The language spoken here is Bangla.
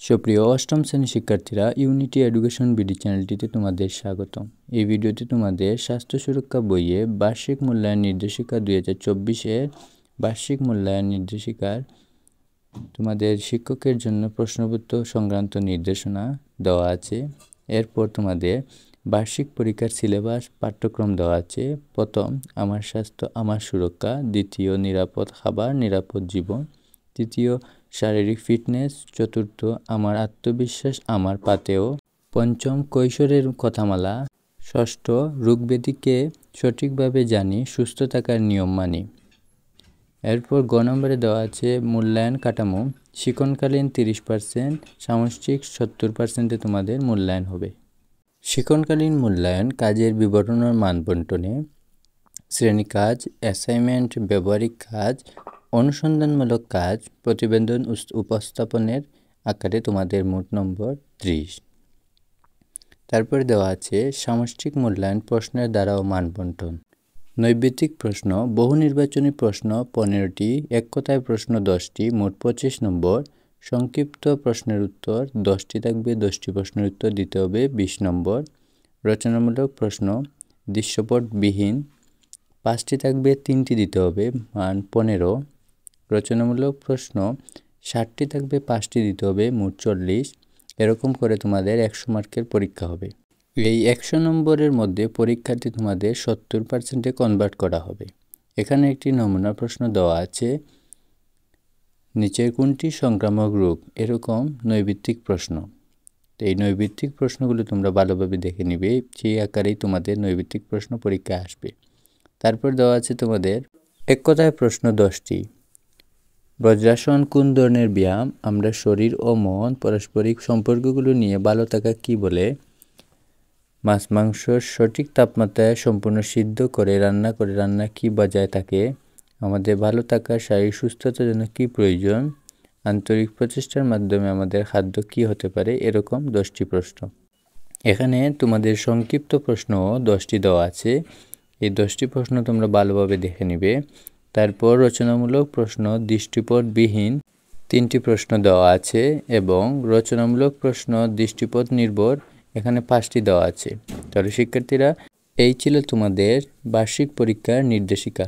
সুপ্রিয় অষ্টম শ্রেণীর শিক্ষার্থীরা, ইউনিটি এডুকেশন বিডি চ্যানেলটিতে তোমাদের স্বাগতম। এই ভিডিওতে তোমাদের স্বাস্থ্য সুরক্ষা বইয়ে বার্ষিক মূল্যায়ন নির্দেশিকা 2024-এর বার্ষিক মূল্যায়ন নির্দেশিকার তোমাদের শিক্ষকের জন্য প্রশ্নপত্র সংক্রান্ত নির্দেশনা দেওয়া আছে। এরপর তোমাদের বার্ষিক পরীক্ষার সিলেবাস পাঠ্যক্রম দেওয়া আছে। প্রথম, আমার স্বাস্থ্য আমার সুরক্ষা। দ্বিতীয়, নিরাপদ খাবার নিরাপদ জীবন। তৃতীয়, শারীরিক ফিটনেস। চতুর্থ, আমার আত্মবিশ্বাস আমার পাতেও। পঞ্চম, কৈশোরের কথামালা। ষষ্ঠ, রোগব্যাধিকে সঠিকভাবে জানি, সুস্থ থাকার নিয়ম মানি। এরপর গ নম্বরে দেওয়া আছে মূল্যায়ন কাঠামো। শিক্ষণকালীন 30%, সামষ্টিক 70%-এ তোমাদের মূল্যায়ন হবে। শিক্ষণকালীন মূল্যায়ন কাজের বিবরণ ও মান বণ্টনে শ্রেণী কাজ, অ্যাসাইনমেন্ট, ব্যবহারিক কাজ, অনুসন্ধানমূলক কাজ, প্রতিবেদন উপস্থাপনের আকারে তোমাদের মোট নম্বর 30। তারপরে দেওয়া আছে সামষ্টিক মূল্যায়ন প্রশ্নের দ্বারা ও মান বণ্টন। নৈবেত্তিক প্রশ্ন, বহু নির্বাচনী প্রশ্ন 15টি, এক কথায় প্রশ্ন 10টি, মোট 25 নম্বর। সংক্ষিপ্ত প্রশ্নের উত্তর 10টি থাকবে, 10টি প্রশ্নের উত্তর দিতে হবে 20 নম্বর। রচনামূলক প্রশ্ন দৃশ্যপটবিহীন 5টি থাকবে, 3টি দিতে হবে, মান 15। রচনামূলক প্রশ্ন 60টি থাকবে, 5টি দিতে হবে, মোট 40। এরকম করে তোমাদের 100 মার্কের পরীক্ষা হবে। এই 100 নম্বরের মধ্যে পরীক্ষার্থী তোমাদের 70%-এ কনভার্ট করা হবে। এখানে একটি নমুনা প্রশ্ন দেওয়া আছে, নিচের কোনটি সংক্রামক রোগ? এরকম নৈবেত্তিক প্রশ্ন। এই নৈবেত্তিক প্রশ্নগুলো তোমরা ভালোভাবে দেখে নিবে, সেই আকারেই তোমাদের নৈবেত্তিক প্রশ্ন পরীক্ষায় আসবে। তারপর দেওয়া আছে তোমাদের এক কথায় প্রশ্ন 10টি। বজ্রাসন কোন ধরনের ব্যায়াম? আমরা শরীর ও মন পারস্পরিক সম্পর্কগুলো নিয়ে ভালো থাকা কি বলে? মাছ মাংস সঠিক তাপমাত্রায় সম্পূর্ণ সিদ্ধ করে রান্না কি বজায় থাকে? আমাদের ভালো থাকার শারীরিক সুস্থতার জন্য কি প্রয়োজন? আন্তরিক প্রচেষ্টার মাধ্যমে আমাদের খাদ্য কি হতে পারে? এরকম 10টি প্রশ্ন। এখানে তোমাদের সংক্ষিপ্ত প্রশ্ন 10টি দেওয়া আছে। এই 10টি প্রশ্ন তোমরা ভালোভাবে দেখে নিবে। তারপর রচনামূলক প্রশ্ন দৃষ্টিপটবিহীন 3টি প্রশ্ন দেওয়া আছে এবং রচনামূলক প্রশ্ন দৃষ্টিপট নির্ভর এখানে 5টি দেওয়া আছে। তাহলে শিক্ষার্থীরা, এই ছিল তোমাদের বার্ষিক পরীক্ষার নির্দেশিকা।